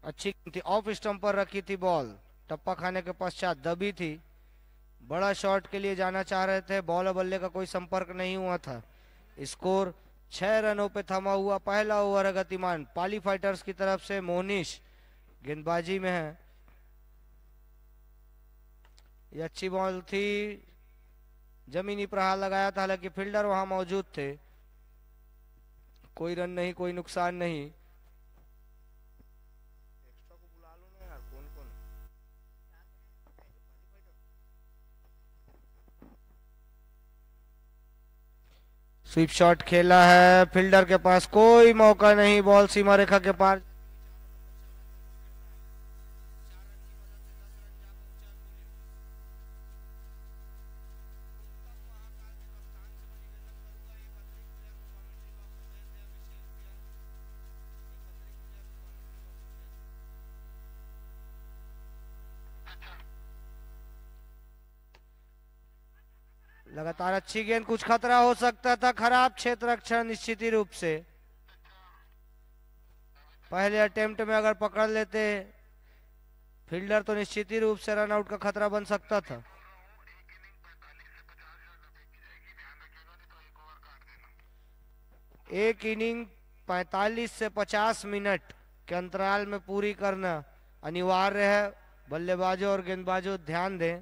अच्छी थी, off stump पर रखी थी बॉल, टप्पा खाने के पश्चात दबी थी। बड़ा शॉट के लिए जाना चाह रहे थे, बॉल और बल्ले का कोई संपर्क नहीं हुआ था। स्कोर 6 रनों पे थमा हुआ। पहला ओवर है गतिमान पाली फाइटर्स की तरफ से। मोनिश गेंदबाजी में है। ये अच्छी बॉल थी, जमीनी प्रहार लगाया था, हालांकि फील्डर वहां मौजूद थे। कोई रन नहीं, कोई नुकसान नहीं। स्वीप शॉट खेला है, फील्डर के पास कोई मौका नहीं, बॉल सीमा रेखा के पार। लगातार अच्छी गेंद, कुछ खतरा हो सकता था, खराब क्षेत्र रक्षण निश्चित ही रूप से। पहले अटेम्प्ट में अगर पकड़ लेते फील्डर तो निश्चित ही रूप से रन आउट का खतरा बन सकता था। एक इनिंग 45 से 50 मिनट के अंतराल में पूरी करना अनिवार्य है। बल्लेबाजों और गेंदबाजों ध्यान दें,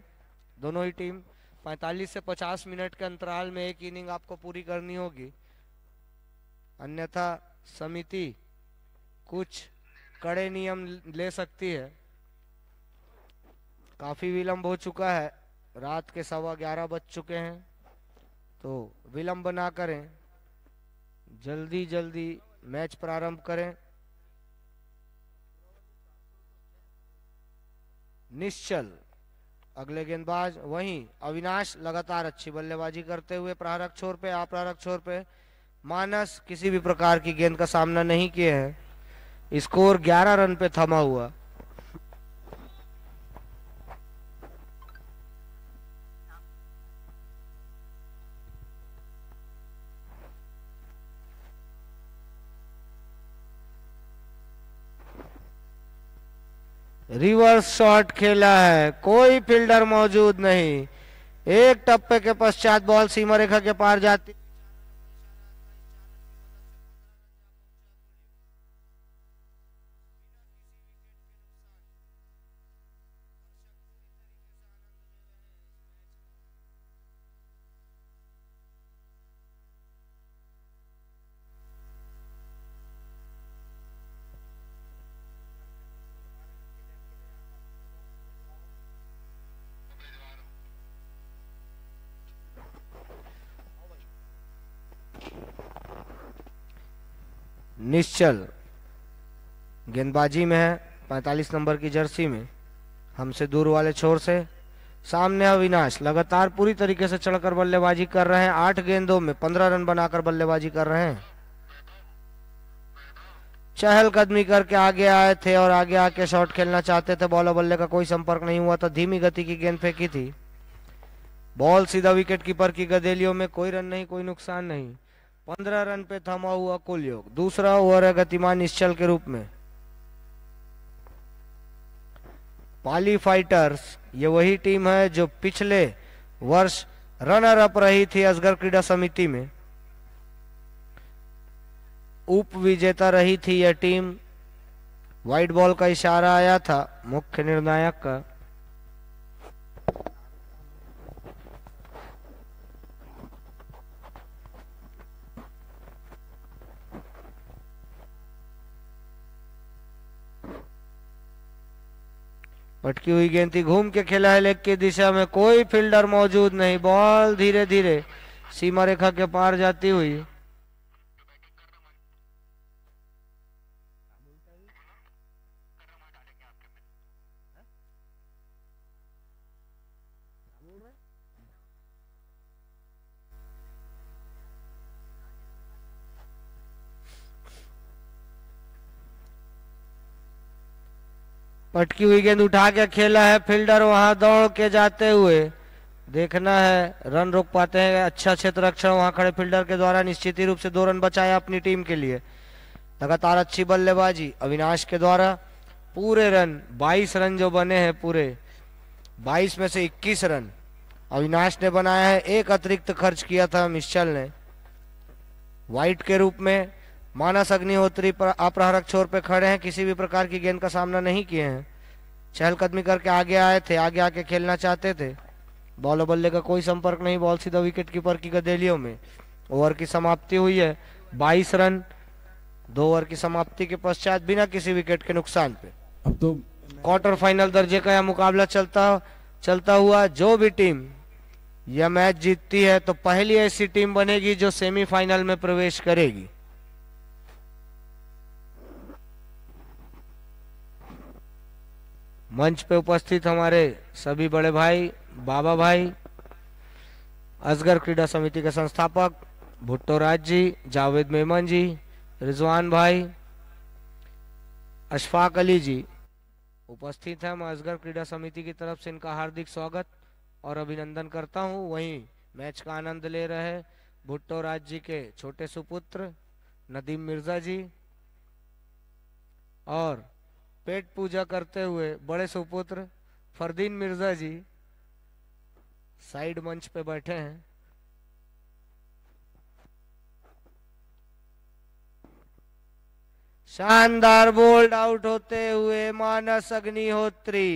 दोनों ही टीम 45 से 50 मिनट के अंतराल में एक इनिंग आपको पूरी करनी होगी, अन्यथा समिति कुछ कड़े नियम ले सकती है। काफी विलंब हो चुका है, रात के 11:15 बज चुके हैं, तो विलंब ना करें, जल्दी जल्दी मैच प्रारंभ करें। निश्चल अगले गेंदबाज, वहीं अविनाश लगातार अच्छी बल्लेबाजी करते हुए प्रहारक छोर पे, अप्रहारक छोर पे। मानस किसी भी प्रकार की गेंद का सामना नहीं किए हैं। स्कोर 11 रन पे थमा हुआ। रिवर्स शॉट खेला है, कोई फील्डर मौजूद नहीं। एक टप्पे के पश्चात बॉल सीमा रेखा के पार जाती। निश्चल गेंदबाजी में है, 45 नंबर की जर्सी में, हमसे दूर वाले छोर से। सामने अविनाश लगातार पूरी तरीके से चढ़कर बल्लेबाजी कर रहे हैं, 8 गेंदों में 15 रन बनाकर बल्लेबाजी कर रहे हैं। चहलकदमी करके आगे आए थे और आगे आके शॉट खेलना चाहते थे, बॉल और बल्ले का कोई संपर्क नहीं हुआ था, धीमी गति की गेंद फेंकी थी, बॉल सीधा विकेट कीपर की गदेलियों में। कोई रन नहीं, कोई नुकसान नहीं, 15 रन पे थमा हुआ कुल योग। दूसरा ओवर है गतिमान निश्चल के रूप में। पाली फाइटर्स ये वही टीम है जो पिछले वर्ष रनर अप रही थी असगर क्रीडा समिति में, उप विजेता रही थी यह टीम। व्हाइट बॉल का इशारा आया था मुख्य निर्णायक का। पटकी हुई गेंद थी, घूम के खेला है लेग की दिशा में, कोई फील्डर मौजूद नहीं, बॉल धीरे धीरे सीमा रेखा के पार जाती हुई। पटकी हुई गेंद उठा के खेला है, फील्डर वहां दौड़ के जाते हुए, देखना है रन रोक पाते हैं। अच्छा क्षेत्र रक्षण वहां खड़े फील्डर के द्वारा, निश्चित ही रूप से 2 रन बचाया अपनी टीम के लिए। लगातार अच्छी बल्लेबाजी अविनाश के द्वारा, पूरे रन 22 रन जो बने हैं पूरे 22 में से 21 रन अविनाश ने बनाया है। एक अतिरिक्त खर्च किया था मिश्चल ने वाइट के रूप में। मानस अग्निहोत्री पर अप्रहारक छोर पे खड़े हैं, किसी भी प्रकार की गेंद का सामना नहीं किए हैं, चहलकदमी करके आगे आए थे, आगे आके खेलना चाहते थे। बॉल और बल्ले का कोई संपर्क नहीं, बॉल सीधा विकेट कीपर की गदेलियों में। ओवर की समाप्ति हुई है 22 रन 2 ओवर की समाप्ति के पश्चात बिना किसी विकेट के नुकसान पे। अब तो क्वार्टर फाइनल दर्जे का यह मुकाबला चलता हुआ जो भी टीम यह मैच जीतती है तो पहली ऐसी टीम बनेगी जो सेमीफाइनल में प्रवेश करेगी। मंच पे उपस्थित हमारे सभी बड़े भाई, बाबा भाई, असगर क्रीडा समिति के संस्थापक भुट्टो राज जी, जावेद मेमन जी, रिजवान भाई, अशफाक अली जी उपस्थित हैं। मैं असगर क्रीडा समिति की तरफ से इनका हार्दिक स्वागत और अभिनंदन करता हूं। वहीं मैच का आनंद ले रहे भुट्टो राज जी के छोटे सुपुत्र नदीम मिर्जा जी और पेट पूजा करते हुए बड़े सुपुत्र फरदीन मिर्जा जी साइड मंच पे बैठे हैं। शानदार बोल्ड आउट होते हुए मानस अग्निहोत्री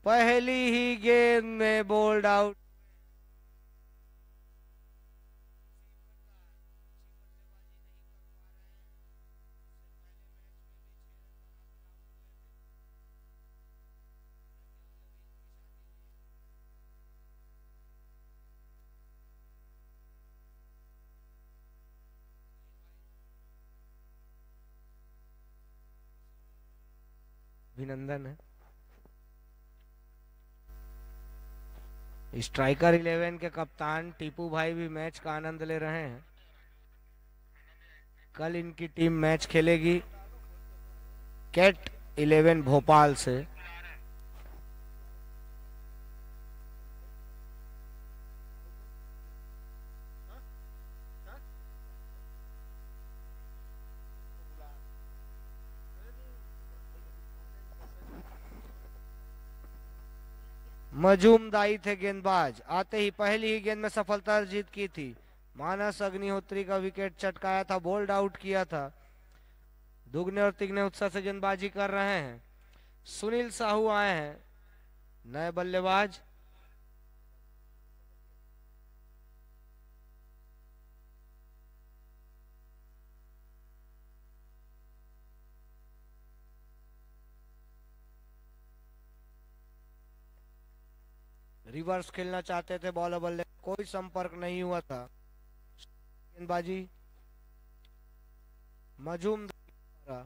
पहली ही गेंद में बोल्ड आउट। अभिनंदन है। स्ट्राइकर 11 के कप्तान टीपू भाई भी मैच का आनंद ले रहे हैं। कल इनकी टीम मैच खेलेगी कैट 11 भोपाल से। मजूमदाई थे गेंदबाज, आते ही पहली ही गेंद में सफलता अर्जित की थी। मानस अग्निहोत्री का विकेट चटकाया था, बोल्ड आउट किया था। दुगने और तिगने उत्साह से गेंदबाजी कर रहे हैं। सुनील साहू आए हैं नए बल्लेबाज। रिवर्स खेलना चाहते थे, बॉल बल्ले कोई संपर्क नहीं हुआ था। गेंदबाजी मजूमदार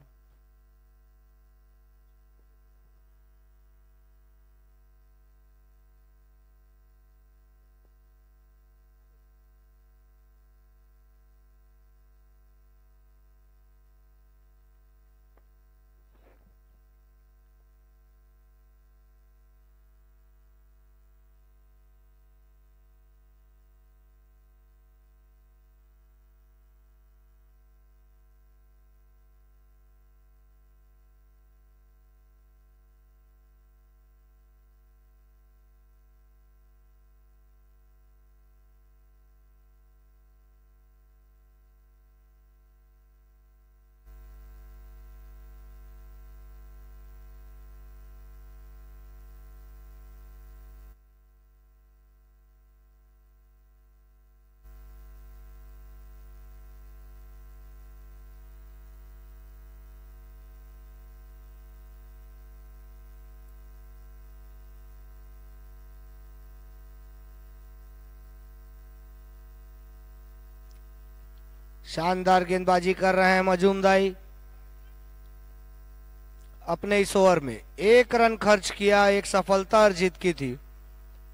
शानदार गेंदबाजी कर रहे हैं मजूमदाई। अपने इस ओवर में 1 रन खर्च किया, एक सफलता अर्जित की थी।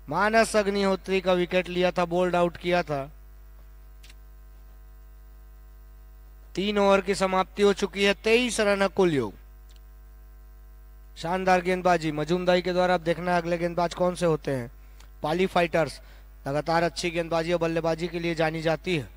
मानस अग्निहोत्री का विकेट लिया था, बोल्ड आउट किया था। 3 ओवर की समाप्ति हो चुकी है, 23 रन है कुल योग। शानदार गेंदबाजी मजूमदाई के द्वारा। अब देखना है अगले गेंदबाज कौन से होते हैं। पाली फाइटर्स लगातार अच्छी गेंदबाजी और बल्लेबाजी के लिए जानी जाती है।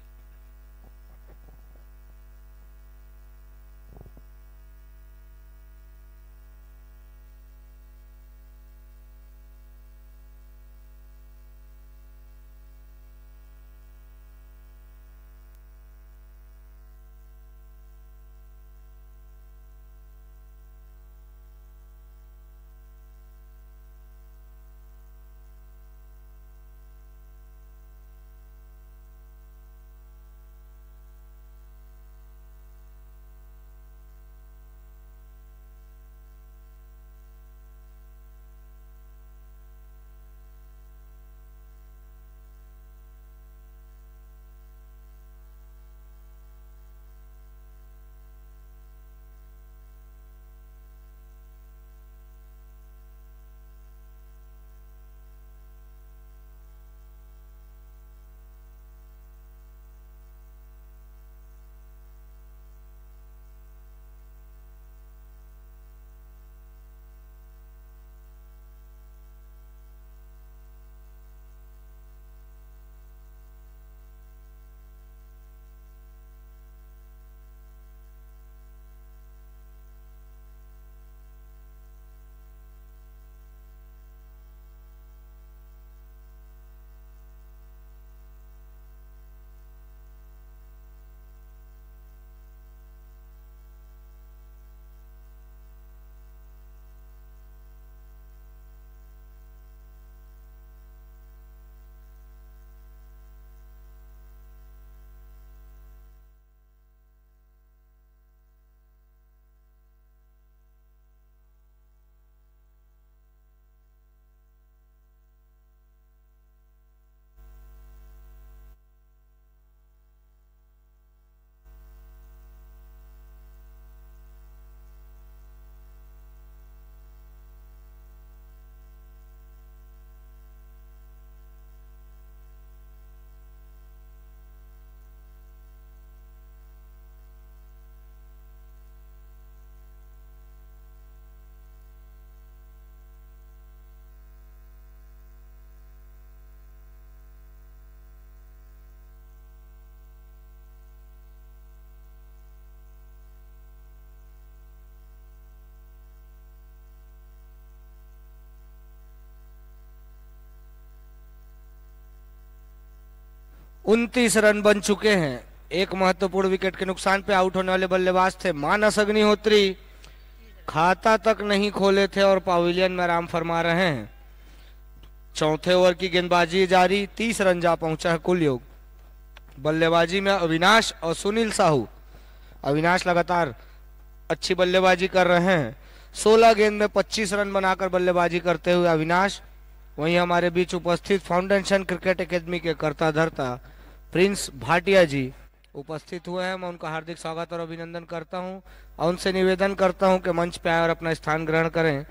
29 रन बन चुके हैं। एक महत्वपूर्ण विकेट के नुकसान पे आउट होने वाले बल्लेबाज थे मानस अग्निहोत्री, खाता तक नहीं खोले थे और पवेलियन में आराम फरमा रहे हैं। चौथे ओवर की गेंदबाजी जारी, 30 रन जा पहुंचा है कुल योग। बल्लेबाजी में अविनाश और सुनील साहू। अविनाश लगातार अच्छी बल्लेबाजी कर रहे हैं, 16 गेंद में 25 रन बनाकर बल्लेबाजी करते हुए अविनाश। वहीं हमारे बीच उपस्थित फाउंडेशन क्रिकेट एकेडमी के कर्ता धर्ता प्रिंस भाटिया जी उपस्थित हुए हैं। मैं उनका हार्दिक स्वागत और अभिनंदन करता हूं और उनसे निवेदन करता हूं कि मंच पे आए और अपना स्थान ग्रहण करें।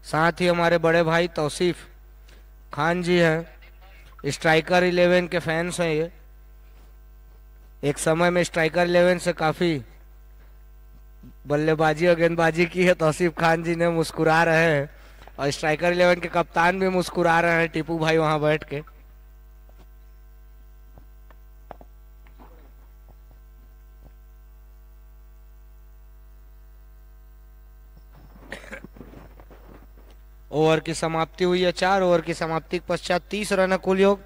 साथ ही हमारे बड़े भाई तौसीफ खान जी हैं, स्ट्राइकर 11 के फैंस हैं ये। एक समय में स्ट्राइकर 11 से काफी बल्लेबाजी और गेंदबाजी की है। तौसीफ खान जी ने मुस्कुरा रहे हैं और स्ट्राइकर 11 के कप्तान भी मुस्कुरा रहे हैं, टीपू भाई वहां बैठ के। ओवर की समाप्ति हुई है, 4 ओवर की समाप्ति के पश्चात 30 रन कुल योग,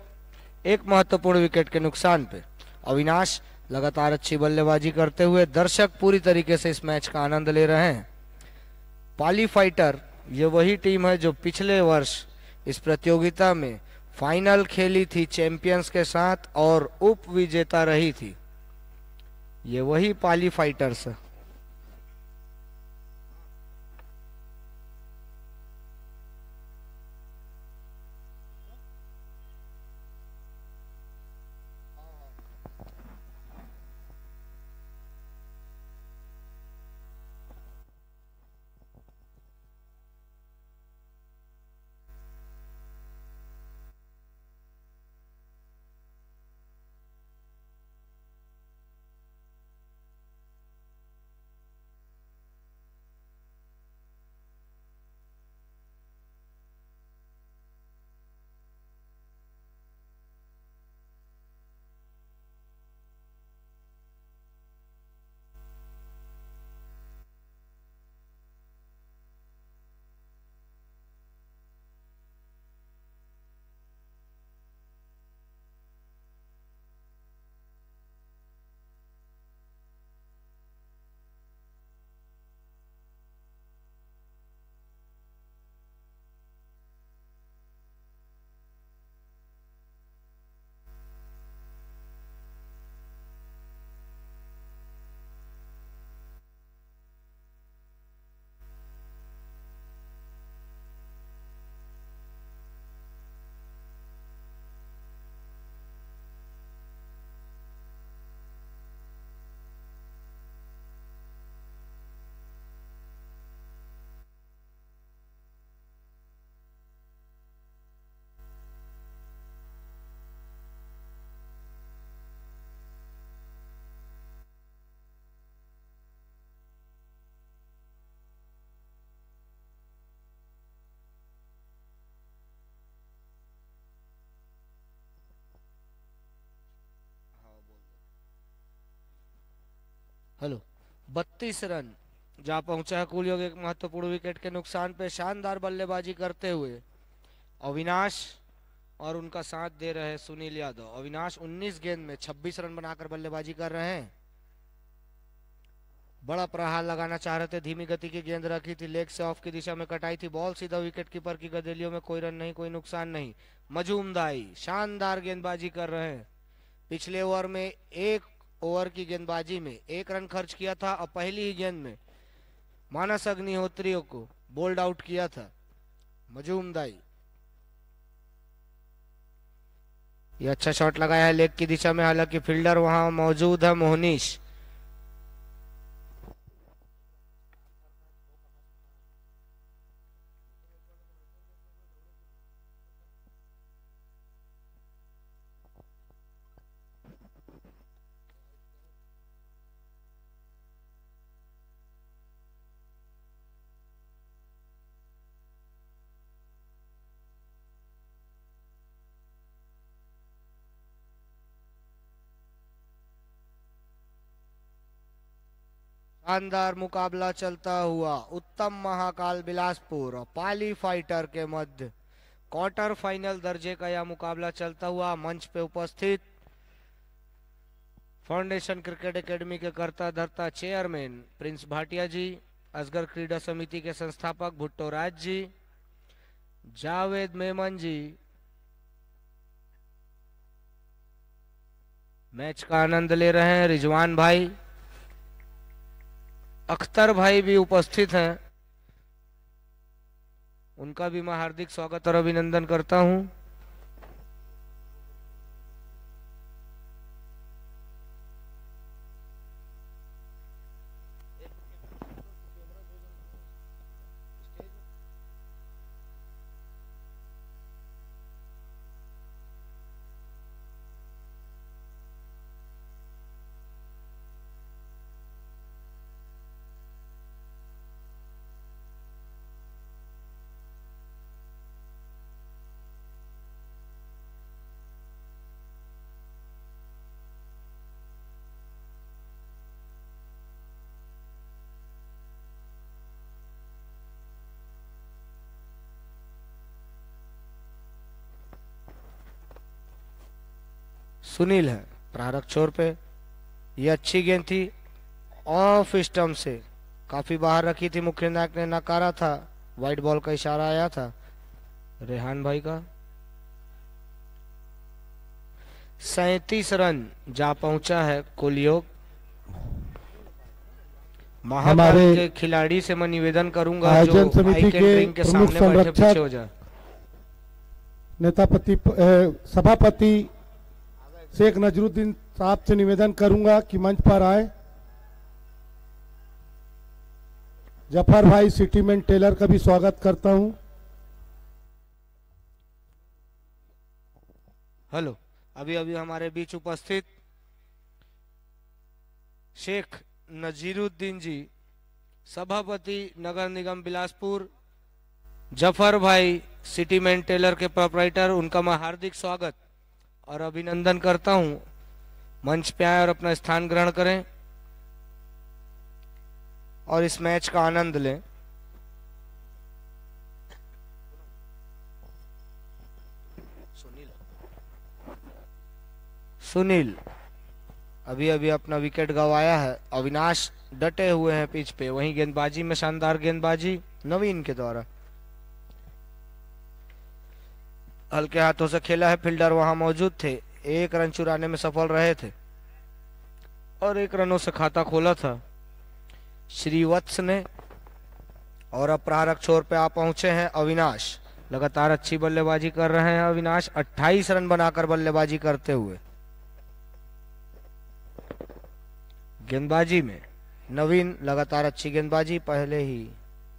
एक महत्वपूर्ण विकेट के नुकसान पे। अविनाश लगातार अच्छी बल्लेबाजी करते हुए दर्शक पूरी तरीके से इस मैच का आनंद ले रहे हैं। पाली फाइटर ये वही टीम है जो पिछले वर्ष इस प्रतियोगिता में फाइनल खेली थी चैंपियंस के साथ और उप विजेता रही थी। ये वही पाली फाइटर्स है। हेलो, 32 रन जा पहुंचा है कुल योग, एक महत्वपूर्ण विकेट के नुकसान पे। शानदार बल्लेबाजी करते हुए अविनाश और उनका साथ दे रहे हैं सुनील यादव। अविनाश 19 गेंद में 26 रन बनाकर बल्लेबाजी कर रहे हैं। बड़ा प्रहार लगाना चाह रहे थे, धीमी गति की गेंद रखी थी, लेग से ऑफ की दिशा में कटाई थी, बॉल सीधा विकेट कीपर की गदेलियों में, कोई रन नहीं, कोई नुकसान नहीं। मजूमदाई शानदार गेंदबाजी कर रहे हैं। पिछले ओवर में एक ओवर की गेंदबाजी में 1 रन खर्च किया था और पहली ही गेंद में मानस अग्निहोत्रियों को बोल्ड आउट किया था मजूमदाई। ये अच्छा शॉट लगाया है लेग की दिशा में, हालांकि फील्डर वहां मौजूद है मोहनीश। शानदार मुकाबला चलता हुआ उत्तम महाकाल बिलासपुर और पाली फाइटर के मध्य क्वार्टर फाइनल दर्जे का यह मुकाबला चलता हुआ। मंच पे उपस्थित फाउंडेशन क्रिकेट एकेडमी के कर्ता धर्ता चेयरमैन प्रिंस भाटिया जी, असगर क्रीडा समिति के संस्थापक भुट्टो राज जी, जावेद मेमन जी, मैच का आनंद ले रहे हैं रिजवान भाई, अख्तर भाई भी उपस्थित हैं, उनका भी मैं हार्दिक स्वागत और अभिनंदन करता हूं। सुनील है प्रारक छोर पे, ये अच्छी गेंद थी, ऑफ स्टंप से काफी बाहर रखी थी, मुख्य नायक ने नकारा था, वाइट बॉल का इशारा आया था रेहान भाई का। 37 रन जा पहुंचा है कुल योग। महाकाल के खिलाड़ी से मैं निवेदन करूंगा जो समिति के सामने बैठे पीछे हो जाए। सभापति शेख नजरुद्दीन साहब से निवेदन करूंगा कि मंच पर आए। जफर भाई सिटीमैन टेलर का भी स्वागत करता हूं। हेलो, अभी अभी हमारे बीच उपस्थित शेख नजीरुद्दीन जी, सभापति नगर निगम बिलासपुर, जफर भाई सिटीमैन टेलर के प्रोपराइटर, उनका मैं हार्दिक स्वागत और अभिनंदन करता हूं। मंच पे आए और अपना स्थान ग्रहण करें और इस मैच का आनंद लें। सुनील अभी अभी अपना विकेट गंवाया है। अविनाश डटे हुए हैं पिच पे, वहीं गेंदबाजी में शानदार गेंदबाजी नवीन के द्वारा, हल्के हाथों से खेला है, फील्डर वहां मौजूद थे, एक रन चुराने में सफल रहे थे और 1 रनों से खाता खोला था श्रीवत्स ने। और अब प्रारक छोर पे आ पहुंचे हैं अविनाश, लगातार अच्छी बल्लेबाजी कर रहे हैं अविनाश, 28 रन बनाकर बल्लेबाजी करते हुए। गेंदबाजी में नवीन लगातार अच्छी गेंदबाजी, पहले ही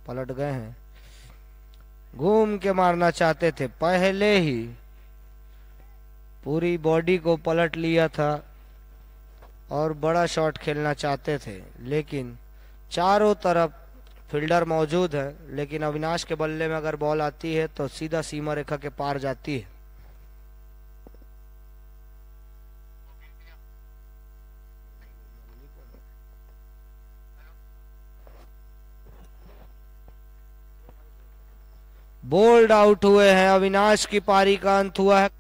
पलट गए हैं, घूम के मारना चाहते थे, पहले ही पूरी बॉडी को पलट लिया था और बड़ा शॉट खेलना चाहते थे, लेकिन चारों तरफ फील्डर मौजूद है, लेकिन अविनाश के बल्ले में अगर बॉल आती है तो सीधा सीमा रेखा के पार जाती है। बोल्ड आउट हुए हैं, अविनाश की पारी का अंत हुआ है।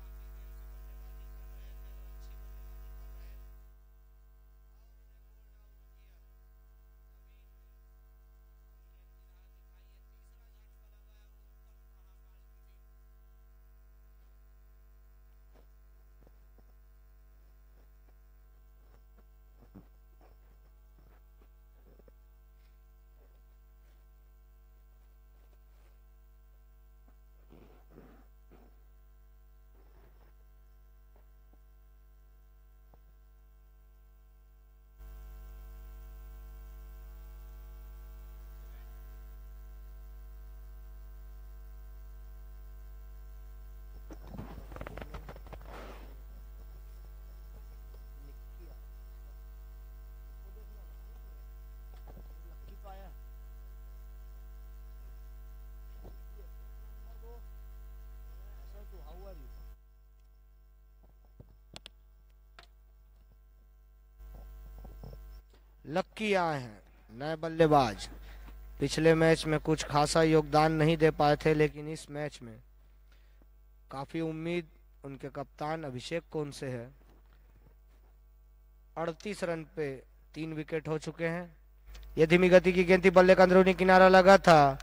लक्की आए हैं नए बल्लेबाज, पिछले मैच में कुछ खासा योगदान नहीं दे पाए थे, लेकिन इस मैच में काफी उम्मीद उनके कप्तान अभिषेक कौन से है। 38 रन पे 3 विकेट हो चुके हैं। ये धीमी गति की गेंद थी, बल्ले का अंदरूनी किनारा लगा था,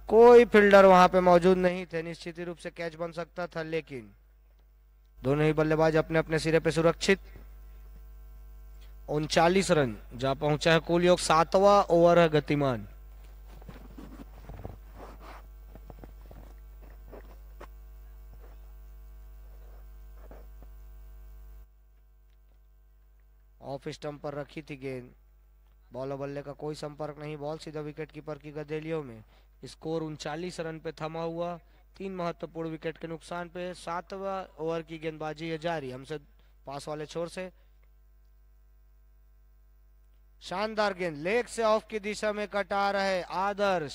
कोई फील्डर वहां पे मौजूद नहीं थे, निश्चित रूप से कैच बन सकता था, लेकिन दोनों ही बल्लेबाज अपने अपने सिरे पे सुरक्षित। 39 रन जा पहुंचा है कुल योग, 7वां ओवर है गतिमान। ऑफ स्टंप पर रखी थी गेंद, बॉल और बल्ले का कोई संपर्क नहीं, बॉल सीधा विकेट कीपर की गदेलियों में। स्कोर 39 रन पे थमा हुआ, 3 महत्वपूर्ण विकेट के नुकसान पे। 7वां ओवर की गेंदबाजी है जारी हमसे पास वाले छोर से। शानदार गेंद लेग से ऑफ की दिशा में कटा रहे आदर्श।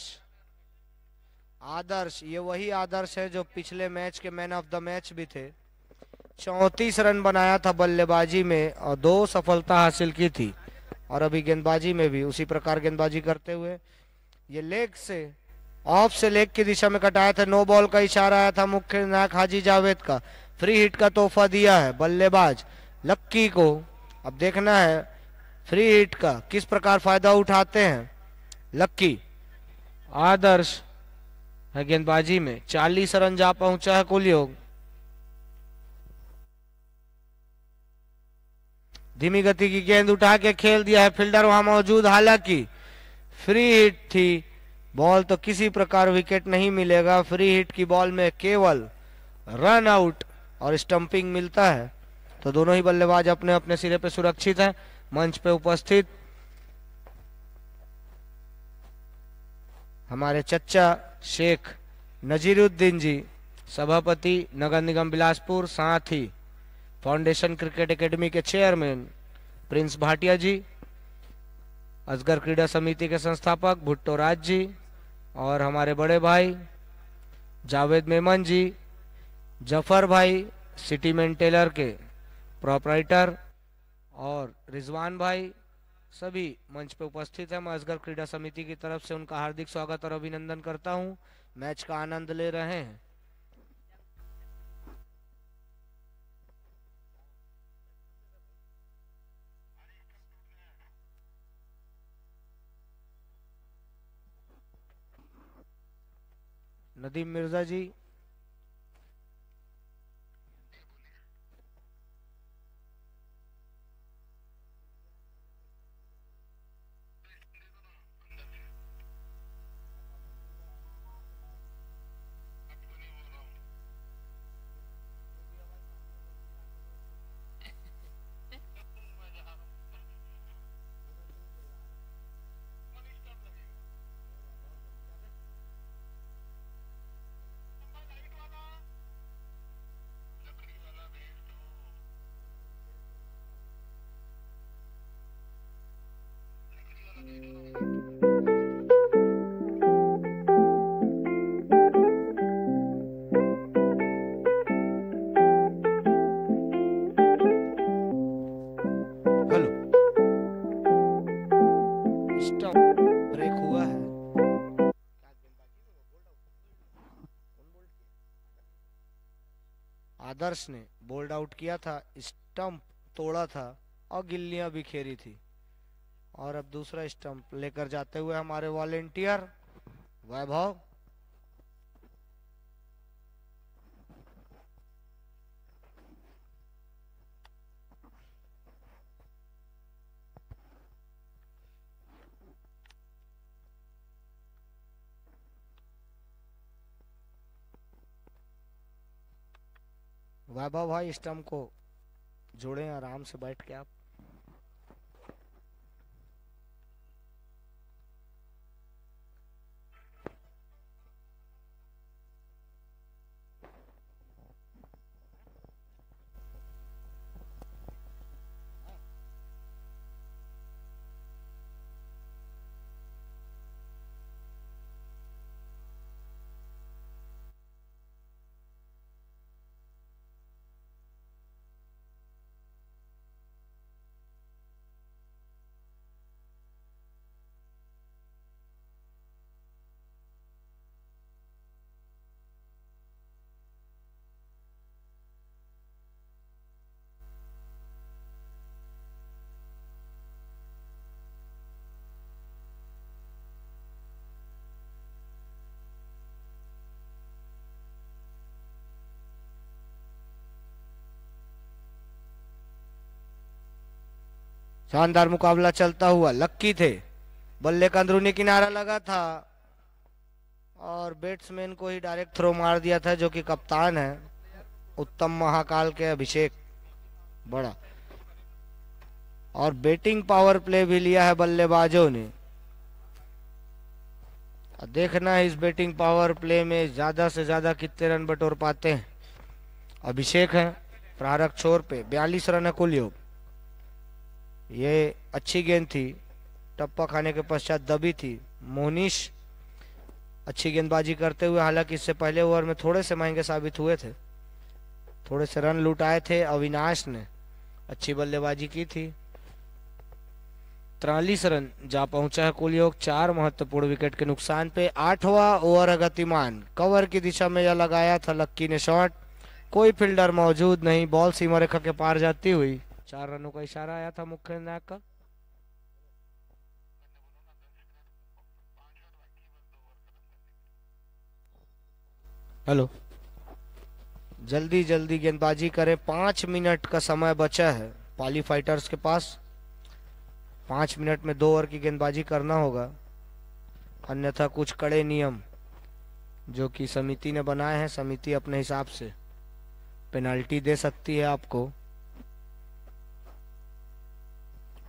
आदर्श, ये वही आदर्श है जो पिछले मैच के मैन ऑफ द मैच भी थे। 34 रन बनाया था बल्लेबाजी में और 2 सफलता हासिल की थी, और अभी गेंदबाजी में भी उसी प्रकार गेंदबाजी करते हुए ये लेग से ऑफ से लेग की दिशा में कटाया था। नो बॉल का इशारा आया था मुख्य नायक हाजी जावेद का, फ्री हिट का तोहफा दिया है बल्लेबाज लक्की को। अब देखना है फ्री हिट का किस प्रकार फायदा उठाते हैं लक्की। आदर्श है गेंदबाजी में, 40 रन जा पहुंचा है कुल योग। धीमी गति की गेंद उठा के खेल दिया है, फील्डर वहां मौजूद, हालांकि फ्री हिट थी, बॉल तो किसी प्रकार विकेट नहीं मिलेगा। फ्री हिट की बॉल में केवल रन आउट और स्टंपिंग मिलता है। तो दोनों ही बल्लेबाज अपने अपने सिरे पे सुरक्षित हैं। मंच पे उपस्थित हमारे चच्चा शेख नजीरुद्दीन जी, सभापति नगर निगम बिलासपुर, साथ ही फाउंडेशन क्रिकेट एकेडमी के चेयरमैन प्रिंस भाटिया जी, असगर क्रीड़ा समिति के संस्थापक भुट्टो राज जी, और हमारे बड़े भाई जावेद मेमन जी, जफर भाई सिटी मेंटेलर के प्रोपराइटर, और रिजवान भाई, सभी मंच पे उपस्थित हैं। मैं असगर क्रीड़ा समिति की तरफ से उनका हार्दिक स्वागत और अभिनंदन करता हूं। मैच का आनंद ले रहे हैं। नदीम मिर्जा जी, हेलो, स्टंप ब्रेक हुआ है। आदर्श ने बोल्ड आउट किया था, स्टंप तोड़ा था और गिल्लियां बिखेरी थी। और अब दूसरा स्टंप लेकर जाते हुए हमारे वॉलेंटियर वैभव। वैभव भाई स्टंप को जोड़ें आराम से बैठ के आप। शानदार मुकाबला चलता हुआ, लक्की थे, बल्ले का अंदरूनी किनारा लगा था और बैट्समैन को ही डायरेक्ट थ्रो मार दिया था, जो कि कप्तान है उत्तम महाकाल के अभिषेक बड़ा। और बैटिंग पावर प्ले भी लिया है बल्लेबाजों ने। देखना है इस बैटिंग पावर प्ले में ज्यादा से ज्यादा कितने रन बटोर पाते हैं। अभिषेक है प्रारक छोर पे, 42 रन है कुल योग। ये अच्छी गेंद थी, टप्पा खाने के पश्चात दबी थी। मोनिश अच्छी गेंदबाजी करते हुए, हालांकि इससे पहले ओवर में थोड़े से महंगे साबित हुए थे, थोड़े से रन लुटाए थे। अविनाश ने अच्छी बल्लेबाजी की थी। 43 रन जा पहुंचा है कुल योग, 4 महत्वपूर्ण विकेट के नुकसान पे। 8वां ओवर है गतिमान, कवर की दिशा में यह लगाया था लक्की ने शॉट, कोई फील्डर मौजूद नहीं, बॉल सीमा रेखा के पार जाती हुई 4 रनों का इशारा आया था मुख्य निर्णायक का। हेलो, जल्दी जल्दी गेंदबाजी करें, 5 मिनट का समय बचा है पाली फाइटर्स के पास। 5 मिनट में 2 ओवर की गेंदबाजी करना होगा, अन्यथा कुछ कड़े नियम जो कि समिति ने बनाए हैं, समिति अपने हिसाब से पेनाल्टी दे सकती है आपको।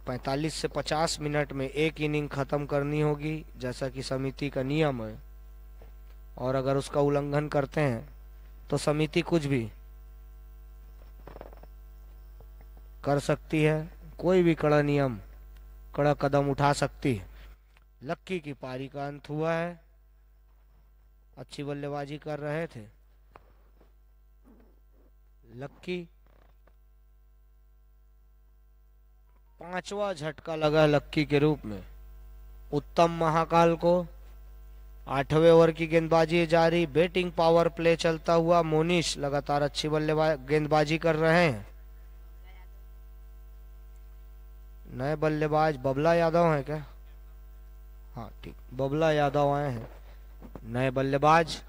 45 से 50 मिनट में एक इनिंग खत्म करनी होगी, जैसा कि समिति का नियम है, और अगर उसका उल्लंघन करते हैं तो समिति कुछ भी कर सकती है, कोई भी कड़ा नियम, कड़ा कदम उठा सकती है। लक्की की पारी का अंत हुआ है, अच्छी बल्लेबाजी कर रहे थे लक्की। 5वां झटका लगा लक्की के रूप में उत्तम महाकाल को। 8वें ओवर की गेंदबाजी जारी, बैटिंग पावर प्ले चलता हुआ। मोनिश लगातार अच्छी गेंदबाजी कर रहे हैं। नए बल्लेबाज बबला यादव हैं क्या? हाँ ठीक, बबला यादव आए हैं नए बल्लेबाज।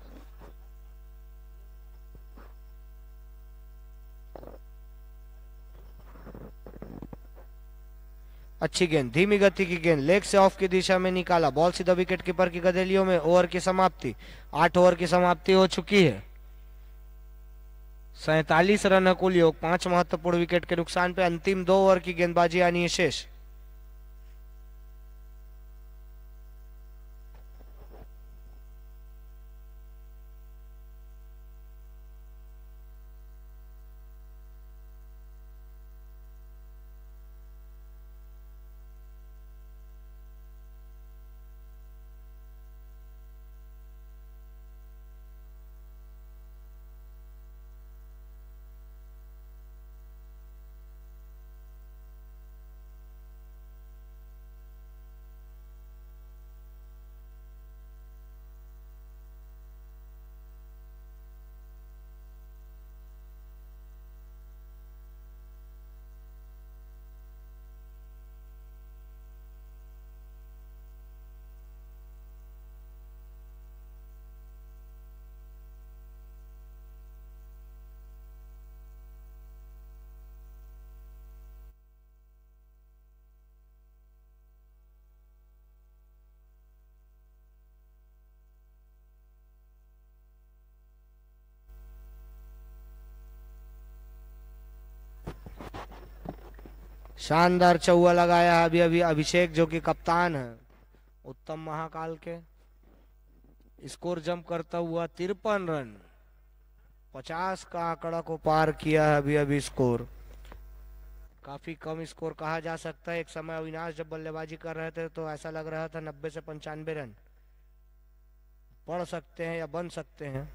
अच्छी गेंद, धीमी गति की गेंद, लेग से ऑफ की दिशा में निकाला, बॉल सीधा विकेट कीपर की गदेलियों में। ओवर की समाप्ति, 8 ओवर की समाप्ति हो चुकी है। 47 रन है कुल योग, 5 महत्वपूर्ण विकेट के नुकसान पे। अंतिम 2 ओवर की गेंदबाजी आनी है शेष। शानदार चौवा लगाया है अभी अभी अभिषेक, जो कि कप्तान है उत्तम महाकाल के। स्कोर जंप करता हुआ 53 रन, 50 का आंकड़ा को पार किया है अभी अभी स्कोर। काफी कम स्कोर कहा जा सकता है। एक समय अविनाश जब बल्लेबाजी कर रहे थे तो ऐसा लग रहा था 90 से 95 रन पड़ सकते हैं या बन सकते हैं,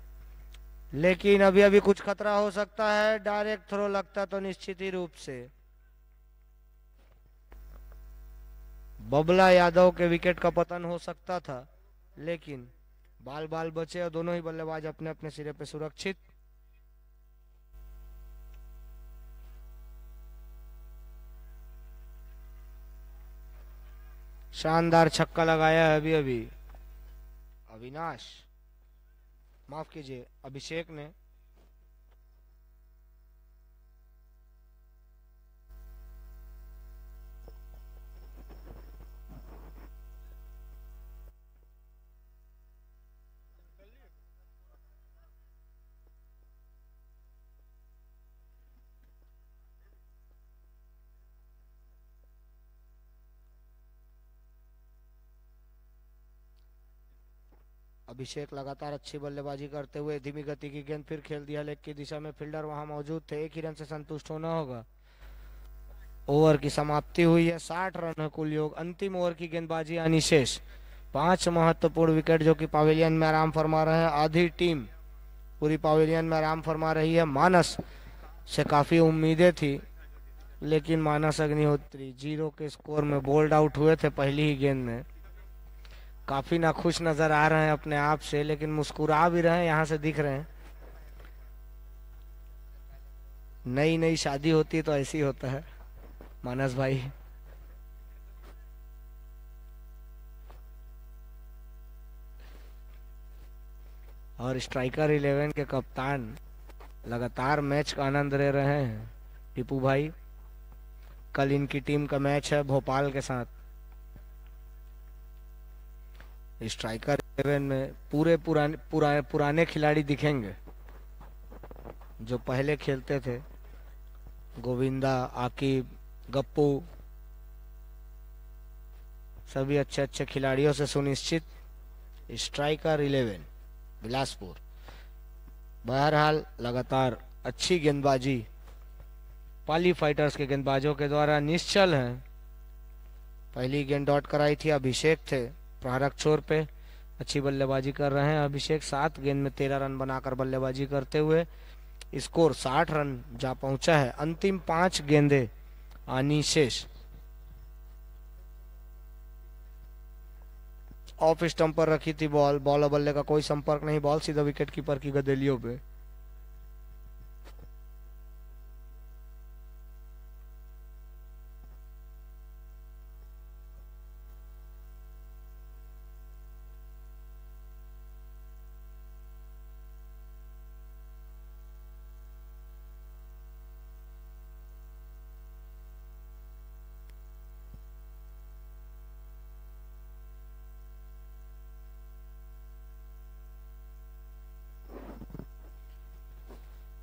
लेकिन अभी अभी कुछ खतरा हो सकता है। डायरेक्ट थ्रो लगता तो निश्चित ही रूप से बबला यादव के विकेट का पतन हो सकता था, लेकिन बाल बाल बचे और दोनों ही बल्लेबाज अपने अपने सिरे पे सुरक्षित। शानदार छक्का लगाया है अभी अभी अविनाश, माफ कीजिए अभिषेक ने। अभिषेक लगातार अच्छी बल्लेबाजी करते हुए धीमी गति की गेंद फिर खेल दिया लेग की दिशा में, फील्डर वहां मौजूद थे, एक ही रन से संतुष्ट होना होगा। ओवर की समाप्ति हुई है, 60 रन है कुल योग। अंतिम ओवर की गेंदबाजी यानी शेष। 5 महत्वपूर्ण विकेट जो कि पवेलियन में आराम फरमा रहे हैं। आधी टीम पूरी पवेलियन में आराम फरमा रही है। मानस से काफी उम्मीदें थी, लेकिन मानस अग्निहोत्री 0 के स्कोर में बोल्ड आउट हुए थे पहली ही गेंद में। काफी नाखुश नजर आ रहे हैं अपने आप से, लेकिन मुस्कुरा भी रहे हैं, यहां से दिख रहे हैं। नई नई शादी होती तो ऐसी होता है मानस भाई। और स्ट्राइकर 11 के कप्तान लगातार मैच का आनंद ले रहे हैं। टीपू भाई, कल इनकी टीम का मैच है भोपाल के साथ। स्ट्राइकर 11 में पूरे पुराने खिलाड़ी दिखेंगे जो पहले खेलते थे। गोविंदा, आकिब, गप्पू, सभी अच्छे अच्छे खिलाड़ियों से सुनिश्चित स्ट्राइकर 11 बिलासपुर। बहरहाल लगातार अच्छी गेंदबाजी पाली फाइटर्स के गेंदबाजों के द्वारा निश्चल है। पहली गेंद डॉट कराई थी, अभिषेक थे प्रहारक छोर पे। अच्छी बल्लेबाजी कर रहे हैं अभिषेक, 7 गेंद में 13 रन बनाकर बल्लेबाजी करते हुए स्कोर 60 रन जा पहुंचा है। अंतिम 5 गेंदें आनी शेष। ऑफ स्टंप पर रखी थी बॉल, बॉल बल्ले का कोई संपर्क नहीं, बॉल सीधा विकेट कीपर की गदेलियों पे।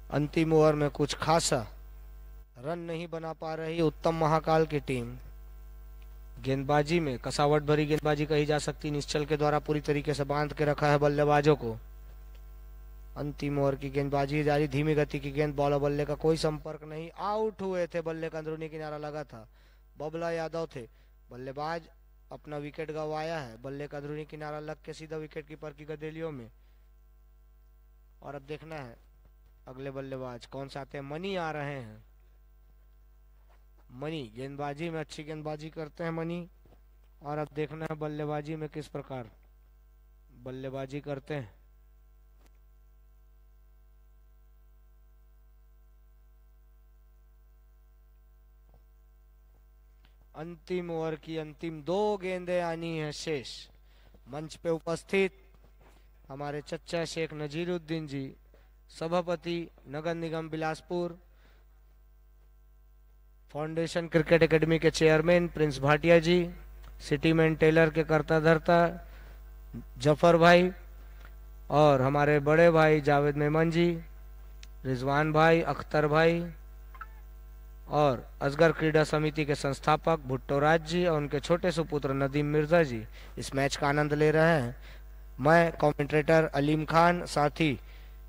अंतिम ओवर में कुछ खासा रन नहीं बना पा रही उत्तम महाकाल की टीम। गेंदबाजी में कसावट भरी गेंदबाजी कही जा सकती, निश्चल के द्वारा पूरी तरीके से बांध के रखा है बल्लेबाजों को। अंतिम ओवर की गेंदबाजी जारी, धीमी गति की गेंद, बॉल और बल्ले का कोई संपर्क नहीं। आउट हुए थे, बल्ले का अंदरूनी किनारा लगा था, बबला यादव थे बल्लेबाज। अपना विकेट गंवाया है, बल्ले का अंदरूनी किनारा लग के सीधा विकेट कीपर की गदेलियों में। और अब देखना है अगले बल्लेबाज कौन से आते हैं। मनी आ रहे हैं। मनी गेंदबाजी में अच्छी गेंदबाजी करते हैं मनी। और अब देखना है बल्लेबाजी में किस प्रकार बल्लेबाजी करते हैं। अंतिम ओवर की अंतिम 2 गेंदें आनी है शेष। मंच पे उपस्थित हमारे चच्चा शेख नजीरुद्दीन जी, सभापति नगर निगम बिलासपुर, फाउंडेशन क्रिकेट एकेडमी के चेयरमैन प्रिंस भाटिया जी, सिटीमैन टेलर के कर्ता धर्ता जफर भाई, और हमारे बड़े भाई जावेद मेमन जी, रिजवान भाई, अख्तर भाई, और असगर क्रीड़ा समिति के संस्थापक भुट्टो राज जी और उनके छोटे सुपुत्र नदीम मिर्जा जी इस मैच का आनंद ले रहे हैं। मैं कमेंटेटर अलीम खान, साथी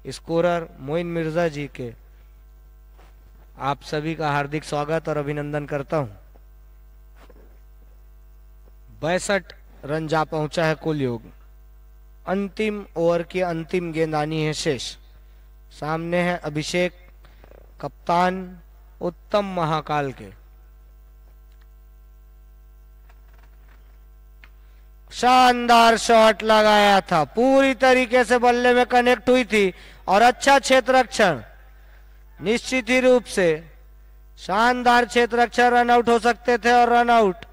स्कोरर मोइन मिर्जा जी के आप सभी का हार्दिक स्वागत और अभिनंदन करता हूं। 62 रन जा पहुंचा है कुल योग। अंतिम ओवर की अंतिम गेंद आनी है शेष। सामने है अभिषेक, कप्तान उत्तम महाकाल के। शानदार शॉट लगाया था, पूरी तरीके से बल्ले में कनेक्ट हुई थी और अच्छा क्षेत्ररक्षण। निश्चित ही रूप से शानदार क्षेत्ररक्षण, रन आउट हो सकते थे और रन आउट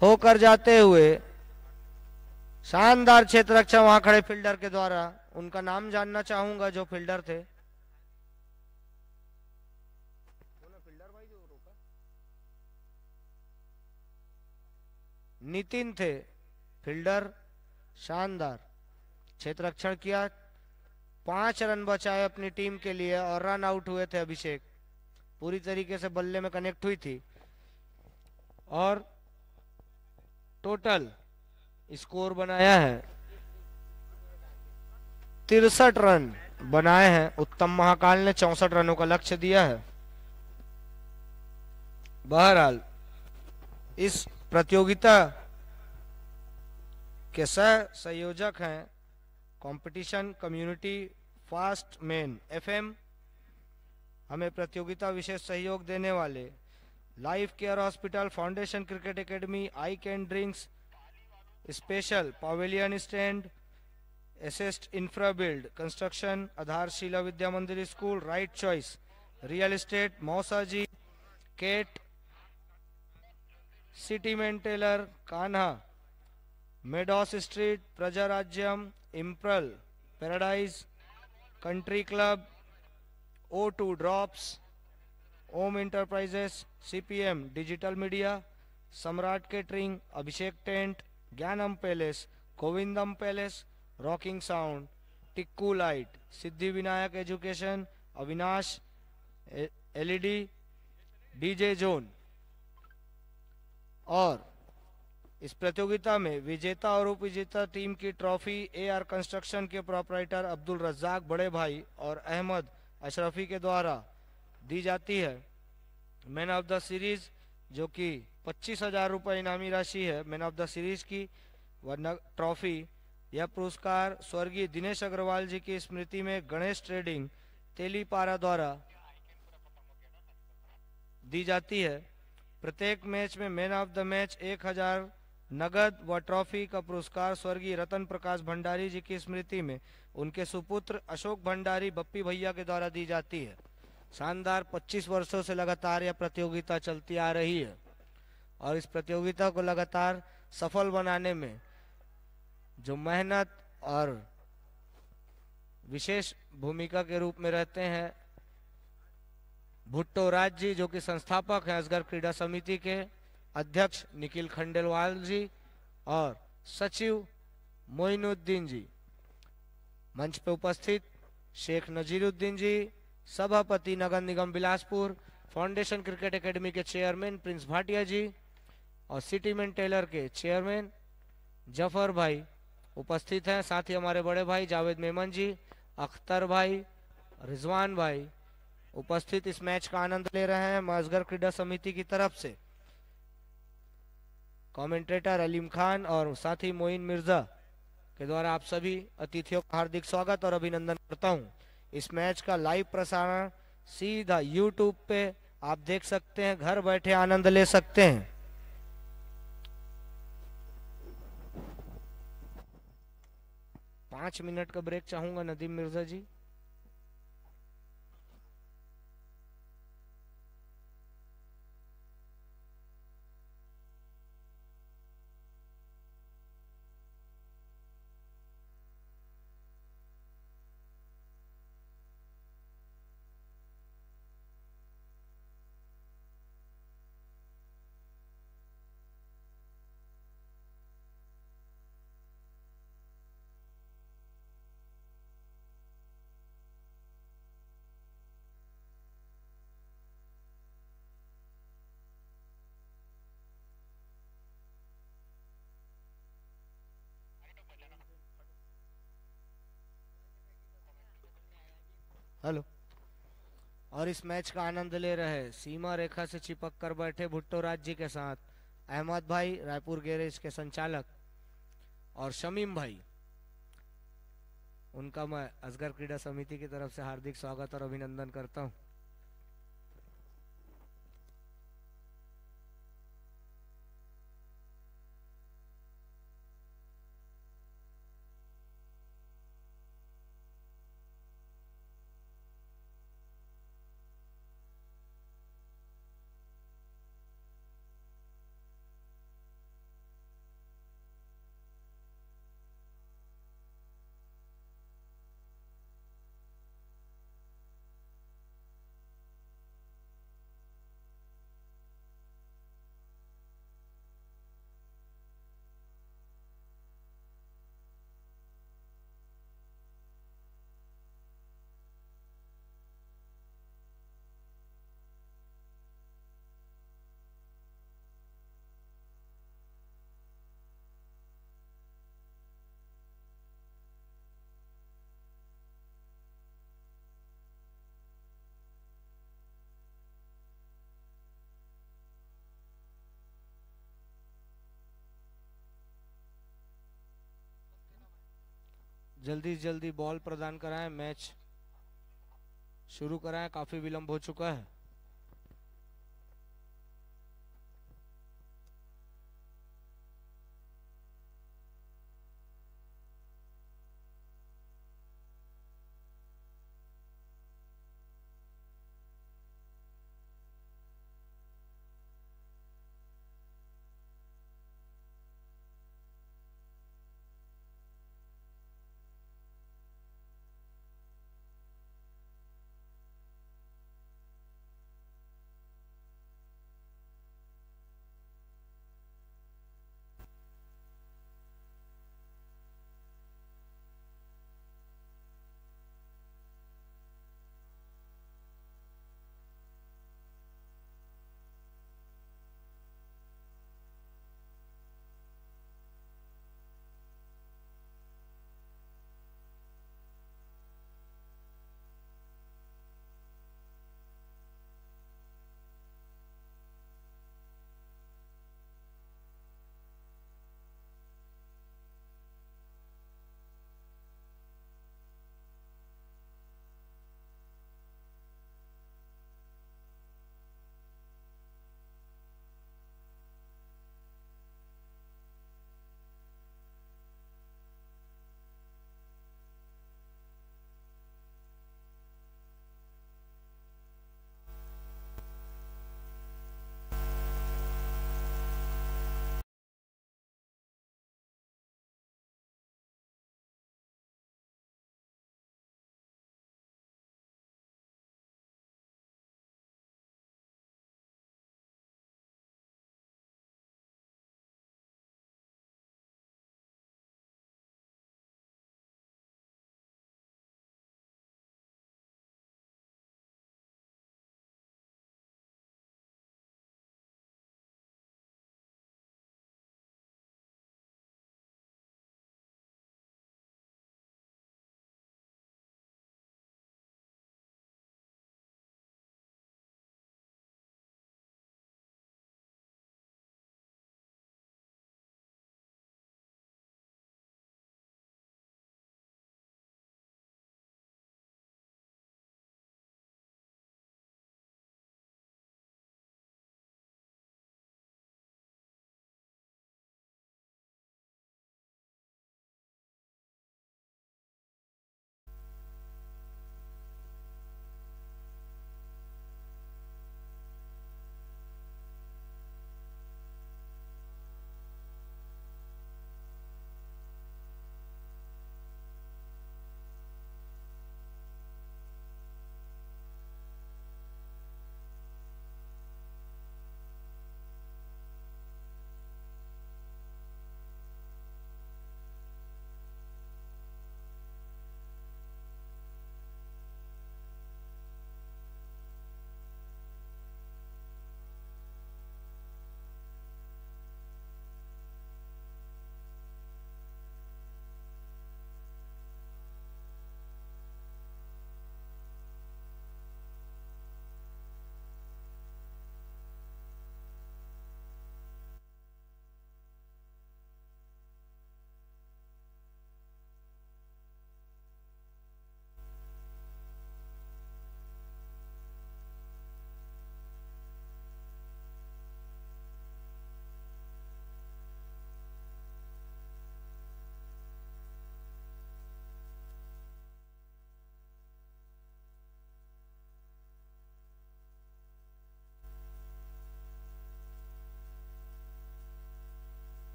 होकर जाते हुए शानदार क्षेत्ररक्षण वहां खड़े फील्डर के द्वारा। उनका नाम जानना चाहूंगा जो फील्डर थे। नितिन थे फील्डर। शानदार क्षेत्ररक्षण किया, 5 रन बचाए अपनी टीम के लिए और रन आउट हुए थे अभिषेक। पूरी तरीके से बल्ले में कनेक्ट हुई थी और टोटल स्कोर बनाया है 63 बनाए हैं। उत्तम महाकाल ने 64 रनों का लक्ष्य दिया है। बहरहाल इस प्रतियोगिता के सह संयोजक हैं competition community fast man FM. हमें प्रतियोगिता विशेष सहयोग देने वाले life care hospital, foundation cricket academy, I can drinks special, pavilion stand, asset infra build construction, Adharshila Vidya Mandir school, right choice real estate, Mausa ji, केट, सिटी मेंटेलर, Kanha, meadows street, Praja Rajyam, imperial paradise, country club, O2 drops, Om enterprises, CPM digital media, Samrat catering, Abhishek tent, Gyanam palace, Govindam palace, rocking sound, Tikku light, Siddhi Vinayak education, Avinash LED, DJ zone. और इस प्रतियोगिता में विजेता और उप विजेता टीम की ट्रॉफी एआर कंस्ट्रक्शन के प्रोपराइटर अब्दुल रज्जाक बड़े भाई और अहमद अशरफी के द्वारा दी जाती है। मैन ऑफ द सीरीज जो कि 25,000 रुपये इनामी राशि है मैन ऑफ द सीरीज की वह ट्रॉफी। यह पुरस्कार स्वर्गीय दिनेश अग्रवाल जी की स्मृति में गणेश ट्रेडिंग तेलीपारा द्वारा दी जाती है। प्रत्येक मैच में मैन ऑफ द मैच 1,000 नगद व ट्रॉफी का पुरस्कार स्वर्गीय रतन प्रकाश भंडारी जी की स्मृति में उनके सुपुत्र अशोक भंडारी बप्पी भैया के द्वारा दी जाती है। शानदार 25 वर्षों से लगातार यह प्रतियोगिता चलती आ रही है और इस प्रतियोगिता को लगातार सफल बनाने में जो मेहनत और विशेष भूमिका के रूप में रहते हैं भुट्टो राज जी जो कि संस्थापक हैं असगर क्रीडा समिति के, अध्यक्ष निखिल खंडेलवाल जी और सचिव मोइनुद्दीन जी। मंच पर उपस्थित शेख नजीरुद्दीन जी, सभापति नगर निगम बिलासपुर, फाउंडेशन क्रिकेट एकेडमी के चेयरमैन प्रिंस भाटिया जी और सिटी मेंटेलर के चेयरमैन जफर भाई उपस्थित हैं। साथ ही हमारे बड़े भाई जावेद मेमन जी, अख्तर भाई, रिजवान भाई उपस्थित इस मैच का आनंद ले रहे हैं। मजगर क्रीडा समिति की तरफ से कमेंटेटर अलीम खान और साथी मोइन मिर्जा के द्वारा आप सभी अतिथियों का हार्दिक स्वागत और अभिनंदन करता हूं। इस मैच का लाइव प्रसारण सीधा यूट्यूब पे आप देख सकते हैं, घर बैठे आनंद ले सकते हैं। पांच मिनट का ब्रेक चाहूंगा नदीम मिर्जा जी। हेलो। और इस मैच का आनंद ले रहे सीमा रेखा से चिपक कर बैठे भुट्टो राज जी के साथ अहमद भाई रायपुर गैरेज के संचालक और शमीम भाई, उनका मैं असगर क्रीडा समिति की तरफ से हार्दिक स्वागत और अभिनंदन करता हूं। जल्दी से जल्दी बॉल प्रदान कराएं, मैच शुरू कराएं, काफी विलंब हो चुका है।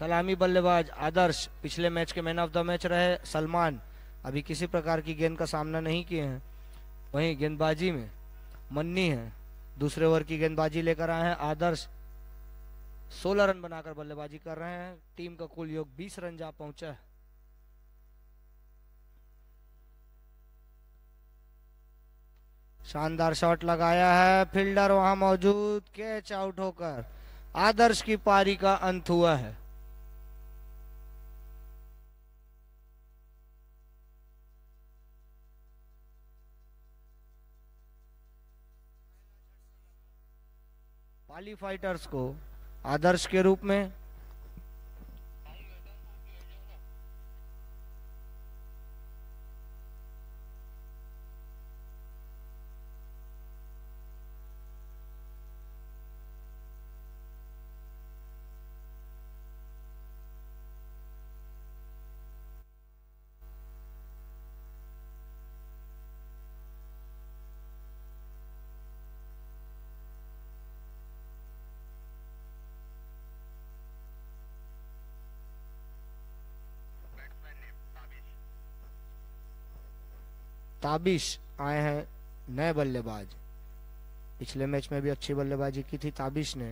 सलामी बल्लेबाज आदर्श पिछले मैच के मैन ऑफ द मैच रहे। सलमान अभी किसी प्रकार की गेंद का सामना नहीं किए हैं। वहीं गेंदबाजी में मन्नी है, दूसरे ओवर की गेंदबाजी लेकर आए हैं। आदर्श 16 रन बनाकर बल्लेबाजी कर रहे हैं। टीम का कुल योग 20 रन जा पहुंचा है। शानदार शॉट लगाया है, फील्डर वहां मौजूद, कैच आउट होकर आदर्श की पारी का अंत हुआ है। पाली फाइटर्स को आदर्श के रूप में ताबिश आए हैं नए बल्लेबाज। पिछले मैच में भी अच्छी बल्लेबाजी की थी ताबिश ने।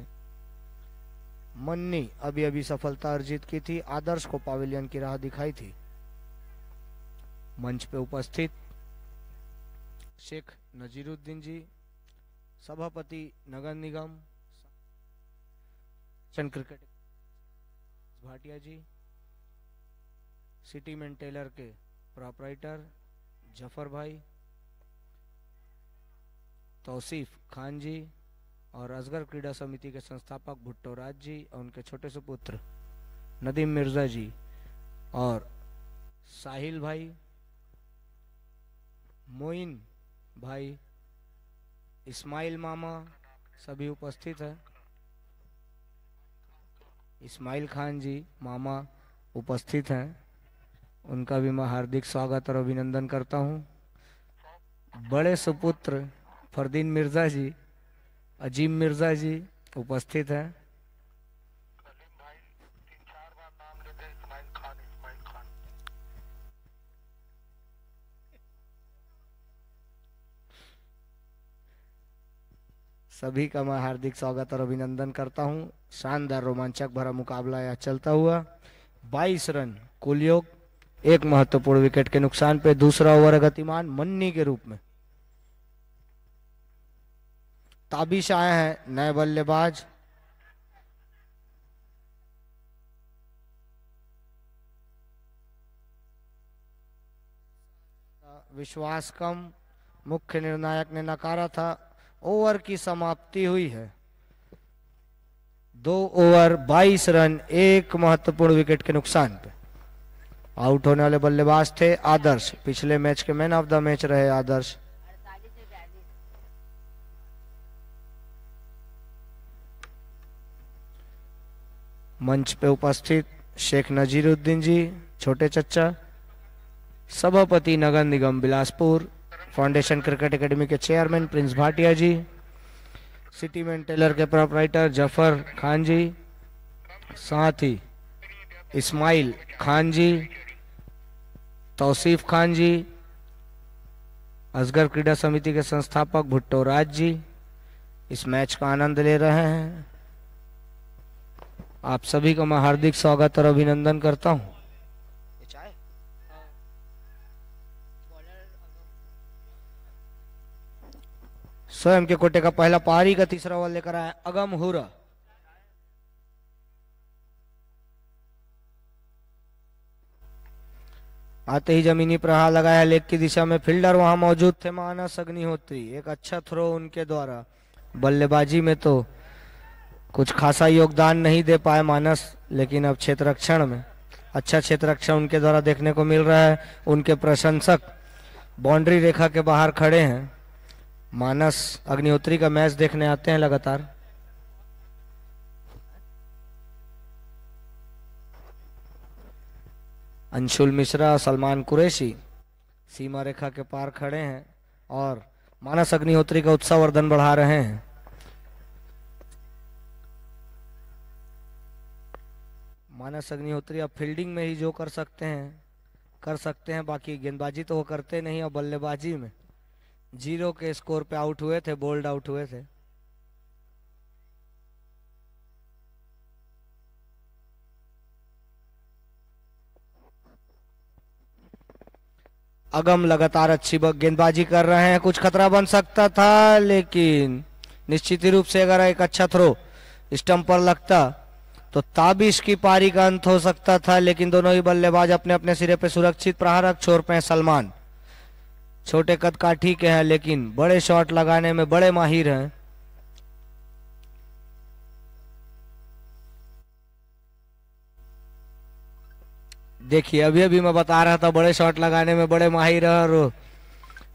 मन्नी अभी अभी सफलता अर्जित की थी, आदर्श को पवेलियन की राह दिखाई थी। मंच पे उपस्थित शेख नजीरुद्दीन जी, सभापति नगर निगम चंद क्रिकेट भाटिया जी, सिटी मेंटेलर के प्रोपराइटर जफर भाई, तौसीफ खान जी और असगर क्रीड़ा समिति के संस्थापक भुट्टो राज जी और उनके छोटे से पुत्र नदीम मिर्जा जी और साहिल भाई, मोइन भाई, इस्माइल मामा सभी उपस्थित है। इस्माइल खान जी मामा उपस्थित हैं, उनका भी मैं हार्दिक स्वागत और अभिनंदन करता हूं। बड़े सुपुत्र फरदीन मिर्जा जी, अजीम मिर्जा जी उपस्थित हैं। सभी का मैं हार्दिक स्वागत और अभिनंदन करता हूं। शानदार रोमांचक भरा मुकाबला यह चलता हुआ 22 रन कुल योग, एक महत्वपूर्ण विकेट के नुकसान पे दूसरा ओवर गतिमान मन्नी के रूप में। ताबिश आए हैं नए बल्लेबाज। विश्वास कम, मुख्य निर्णायक ने नकारा था। ओवर की समाप्ति हुई है। 2 ओवर 22 रन, एक महत्वपूर्ण विकेट के नुकसान पे। आउट होने वाले बल्लेबाज थे आदर्श, पिछले मैच के मैन ऑफ द मैच रहे आदर्श। मंच पे उपस्थित शेख नजीरुद्दीन जी, छोटे चच्चा, सभापति नगर निगम बिलासपुर, फाउंडेशन क्रिकेट एकेडमी के चेयरमैन प्रिंस भाटिया जी, सिटी मेंटेलर के प्रोपराइटर जफर खान जी, साथ ही इस्माइल खान जी, तौसीफ खान जी, असगर क्रीड़ा समिति के संस्थापक भुट्टो राज जी इस मैच का आनंद ले रहे हैं। आप सभी का मैं हार्दिक स्वागत और अभिनंदन करता हूं। स्वयं के कोटे का पहला पारी का तीसरा ओवर लेकर आए अगम हुरा। आते ही जमीनी प्रहार लगाया लेग की दिशा में, फील्डर वहां मौजूद थे मानस अग्निहोत्री। एक अच्छा थ्रो उनके द्वारा। बल्लेबाजी में तो कुछ खासा योगदान नहीं दे पाए मानस, लेकिन अब क्षेत्र रक्षण में अच्छा क्षेत्र रक्षण उनके द्वारा देखने को मिल रहा है। उनके प्रशंसक बाउंड्री रेखा के बाहर खड़े हैं। मानस अग्निहोत्री का मैच देखने आते हैं लगातार। अंशुल मिश्रा, सलमान कुरैशी सीमा रेखा के पार खड़े हैं और मानस अग्निहोत्री का उत्साहवर्धन बढ़ा रहे हैं। मानस अग्निहोत्री अब फील्डिंग में ही जो कर सकते हैं, बाकी गेंदबाजी तो वो करते नहीं। और बल्लेबाजी में 0 के स्कोर पे आउट हुए थे, बोल्ड आउट हुए थे। अगम लगातार अच्छी गेंदबाजी कर रहे हैं, कुछ खतरा बन सकता था, लेकिन निश्चित रूप से अगर एक अच्छा थ्रो स्टंप पर लगता तो ताबिश की पारी का अंत हो सकता था। लेकिन दोनों ही बल्लेबाज अपने अपने सिरे पे सुरक्षित प्रहारक छोर पे हैं। सलमान छोटे कद काठी के हैं, लेकिन बड़े शॉट लगाने में बड़े माहिर हैं। देखिए अभी अभी मैं बता रहा था बड़े शॉट लगाने में बड़े माहिर है, और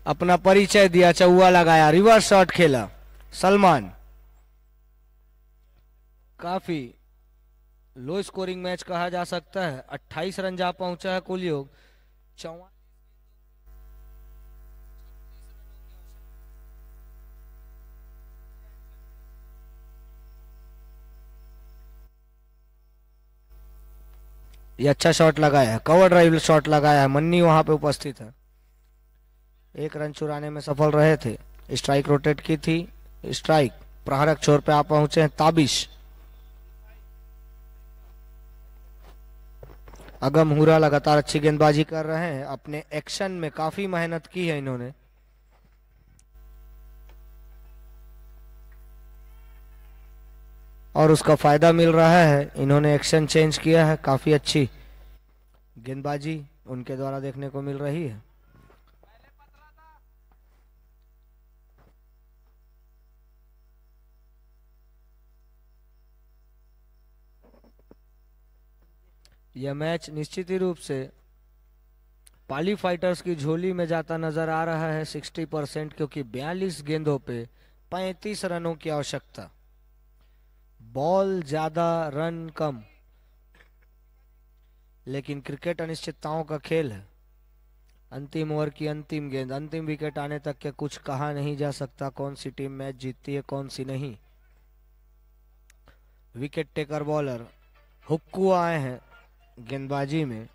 अपना परिचय दिया, चौवा लगाया, रिवर्स शॉट खेला सलमान। काफी लो स्कोरिंग मैच कहा जा सकता है। 28 रन जा पहुंचा है कुल योग 44। ये अच्छा शॉट लगाया है, कवर ड्राइव शॉट लगाया है, मन्नी वहां पे उपस्थित है। 1 रन चुराने में सफल रहे थे। स्ट्राइक रोटेट की थी, स्ट्राइक प्रहारक छोर पे आप पहुंचे हैं ताबिश। अगम हुरा लगातार अच्छी गेंदबाजी कर रहे हैं, अपने एक्शन में काफी मेहनत की है इन्होंने। और उसका फायदा मिल रहा है, इन्होंने एक्शन चेंज किया है, काफी अच्छी गेंदबाजी उनके द्वारा देखने को मिल रही है। यह मैच निश्चित ही रूप से पाली फाइटर्स की झोली में जाता नजर आ रहा है 60%, क्योंकि 42 गेंदों पे 35 रनों की आवश्यकता। बॉल ज्यादा रन कम, लेकिन क्रिकेट अनिश्चितताओं का खेल है। अंतिम ओवर की अंतिम गेंद, अंतिम विकेट आने तक के कुछ कहा नहीं जा सकता, कौन सी टीम मैच जीतती है कौन सी नहीं। विकेट टेकर बॉलर हुक्कू आए हैं गेंदबाजी में।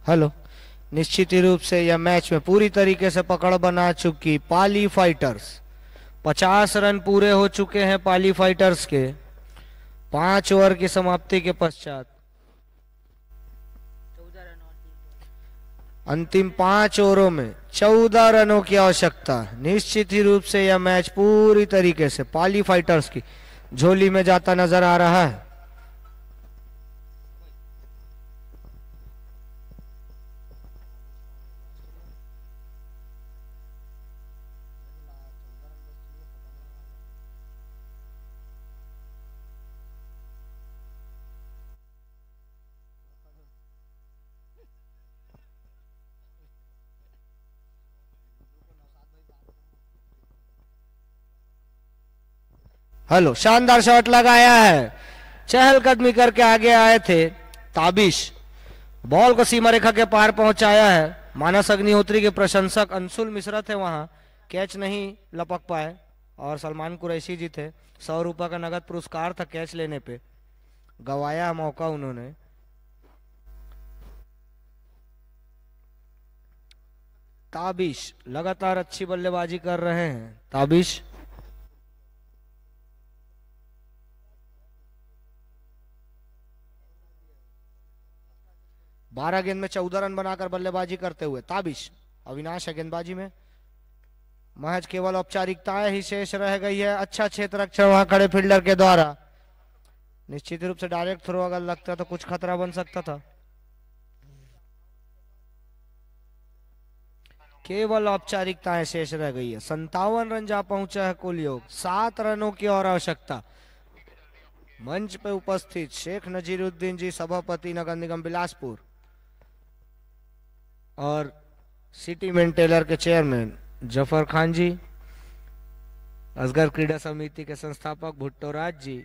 हेलो। निश्चित ही रूप से यह मैच में पूरी तरीके से पकड़ बना चुकी पाली फाइटर्स। 50 रन पूरे हो चुके हैं पाली फाइटर्स के 5 ओवर की समाप्ति के पश्चात। अंतिम 5 ओवरों में 14 रनों की आवश्यकता। निश्चित ही रूप से यह मैच पूरी तरीके से पाली फाइटर्स की झोली में जाता नजर आ रहा है। हेलो, शानदार शॉट लगाया है। चहलकदमी करके आगे आए थे ताबिश, बॉल को सीमा रेखा के पार पहुंचाया है। मानस अग्निहोत्री के प्रशंसक अंशुल मिश्रा थे वहां, कैच नहीं लपक पाए और सलमान कुरैशी जी थे। 100 रुपए का नगद पुरस्कार था कैच लेने पे, गवाया मौका उन्होंने। ताबिश लगातार अच्छी बल्लेबाजी कर रहे हैं। ताबिश 12 गेंद में 14 रन बनाकर बल्लेबाजी करते हुए ताबिश। अविनाश है गेंदबाजी में। महज केवल औपचारिकताएं ही शेष रह गई है। अच्छा क्षेत्र रक्षण वहां खड़े फील्डर के द्वारा। निश्चित रूप से डायरेक्ट थ्रो अगर लगता तो कुछ खतरा बन सकता था। केवल औपचारिकताएं शेष रह गई है। 57 रन जा पहुंचा है कुल योग। 7 रनों की और आवश्यकता। मंच पे उपस्थित शेख नजीरुद्दीन जी, सभापति नगर निगम बिलासपुर, और सिटी मेंटेलर के चेयरमैन जफर खान जी, असगर क्रीडा समिति के संस्थापक भुट्टो राज जी,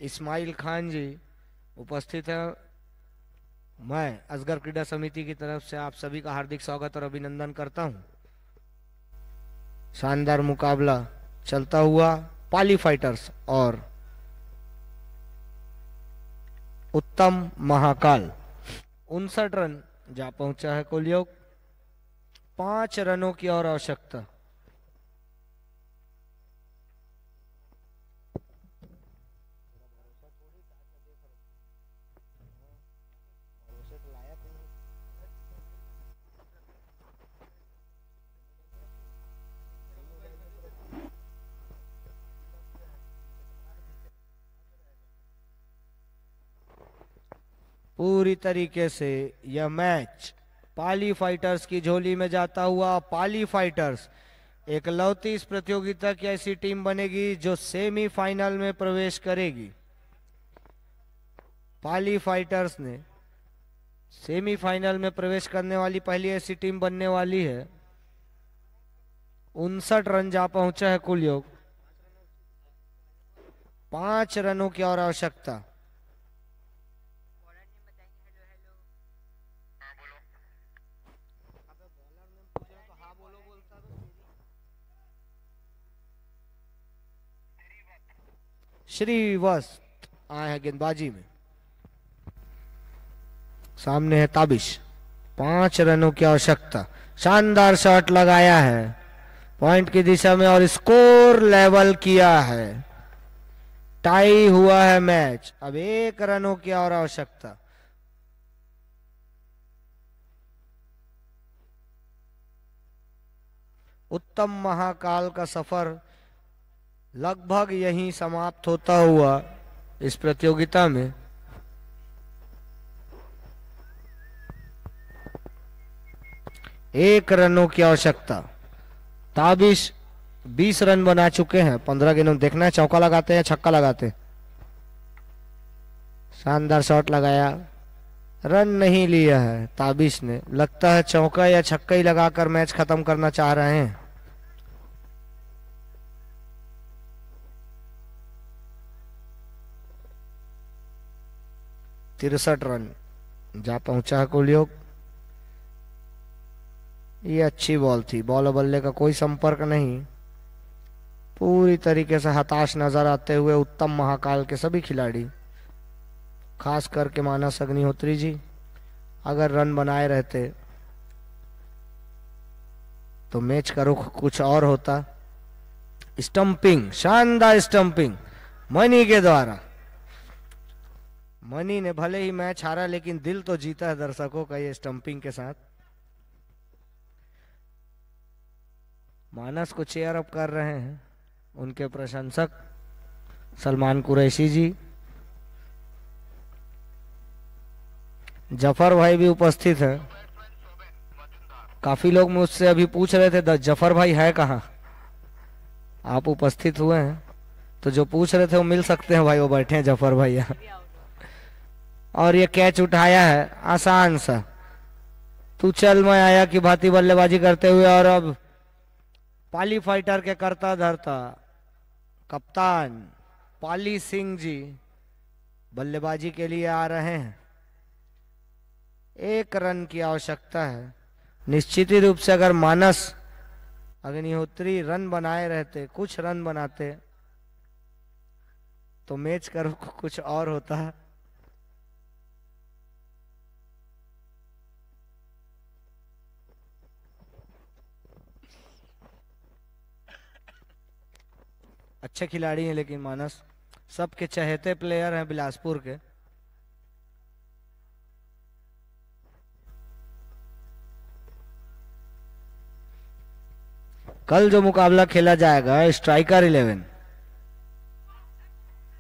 इस्माइल खान जी उपस्थित है। मैं असगर क्रीडा समिति की तरफ से आप सभी का हार्दिक स्वागत और अभिनंदन करता हूं। शानदार मुकाबला चलता हुआ पाली फाइटर्स और उत्तम महाकाल। 59 रन जा पहुंचा है कुल योग। 5 रनों की और आवश्यकता। पूरी तरीके से यह मैच पाली फाइटर्स की झोली में जाता हुआ। पाली फाइटर्स एकलौती इस प्रतियोगिता की ऐसी टीम बनेगी जो सेमीफाइनल में प्रवेश करेगी। पाली फाइटर्स ने सेमीफाइनल में प्रवेश करने वाली पहली ऐसी टीम बनने वाली है। 59 रन जा पहुंचा है कुल योग। 5 रनों की और आवश्यकता। श्रीवस्त आए हैं गेंदबाजी में। सामने है ताबिश। 5 रनों की आवश्यकता। शानदार शॉट लगाया है पॉइंट की दिशा में और स्कोर लेवल किया है। टाई हुआ है मैच। अब 1 रनों की और आवश्यकता। उत्तम महाकाल का सफर लगभग यहीं समाप्त होता हुआ इस प्रतियोगिता में। एक रनों की आवश्यकता। ताबिश 20 रन बना चुके हैं 15 गेंदों। देखना है चौका लगाते हैं छक्का लगाते। शानदार शॉट लगाया, रन नहीं लिया है ताबिश ने। लगता है चौका या छक्का ही लगाकर मैच खत्म करना चाह रहे हैं। तिरसठ रन जा पहुंचा है कुल योग। ये अच्छी बॉल थी, बॉल और बल्ले का कोई संपर्क नहीं। पूरी तरीके से हताश नजर आते हुए उत्तम महाकाल के सभी खिलाड़ी, खास करके मानस अग्निहोत्री जी, अगर रन बनाए रहते तो मैच का रुख कुछ और होता। स्टंपिंग, शानदार स्टंपिंग मनी के द्वारा। मनी ने भले ही मैच हारा लेकिन दिल तो जीता है दर्शकों का ये स्टंपिंग के साथ। मानस को चेयर अप कर रहे हैं उनके प्रशंसक सलमान कुरैशी जी। जफर भाई भी उपस्थित है। काफी लोग मुझसे अभी पूछ रहे थे जफर भाई है कहाँ। आप उपस्थित हुए हैं तो जो पूछ रहे थे वो मिल सकते हैं भाई, वो बैठे हैं जफर भाई यहाँ। और ये कैच उठाया है आसान सा, तू चल मैं आया की भांति बल्लेबाजी करते हुए। और अब पाली फाइटर के करता धरता कप्तान पाली सिंह जी बल्लेबाजी के लिए आ रहे हैं। 1 रन की आवश्यकता है। निश्चित ही रूप से अगर मानस अग्निहोत्री रन बनाए रहते, कुछ रन बनाते तो मैच का रुख कुछ और होता है। अच्छे खिलाड़ी हैं लेकिन मानस सबके चहेते प्लेयर हैं बिलासपुर के। कल जो मुकाबला खेला जाएगा स्ट्राइकर 11,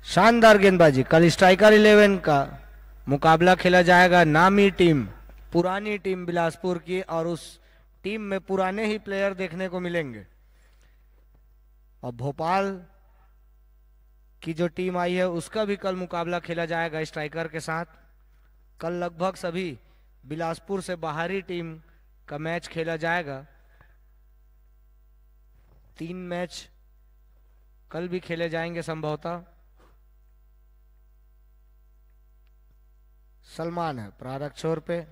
शानदार गेंदबाजी। कल स्ट्राइकर 11 का मुकाबला खेला जाएगा। नामी टीम, पुरानी टीम बिलासपुर की, और उस टीम में पुराने ही प्लेयर देखने को मिलेंगे। और भोपाल की जो टीम आई है उसका भी कल मुकाबला खेला जाएगा स्ट्राइकर के साथ। कल लगभग सभी बिलासपुर से बाहरी टीम का मैच खेला जाएगा। 3 मैच कल भी खेले जाएंगे संभवतः। सलमान है प्रारक छोर पे,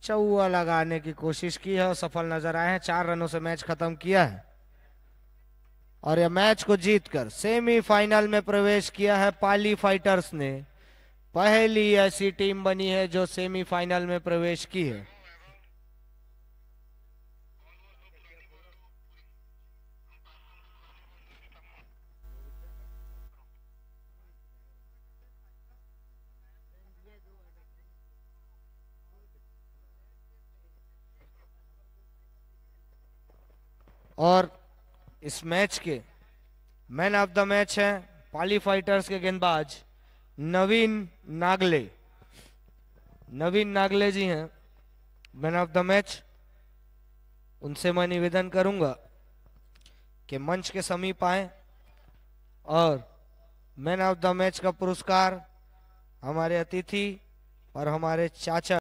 चौवा लगाने की कोशिश की है और सफल नजर आए हैं। 4 रनों से मैच खत्म किया है और यह मैच को जीतकर सेमीफाइनल में प्रवेश किया है। पाली फाइटर्स ने पहली ऐसी टीम बनी है जो सेमीफाइनल में प्रवेश की है। और इस मैच के मैन ऑफ द मैच है पाली फाइटर्स के गेंदबाज नवीन नागले। नवीन नागले जी हैं मैन ऑफ द मैच। उनसे मैं निवेदन करूंगा कि मंच के समीप आए और मैन ऑफ द मैच का पुरस्कार हमारे अतिथि और हमारे चाचा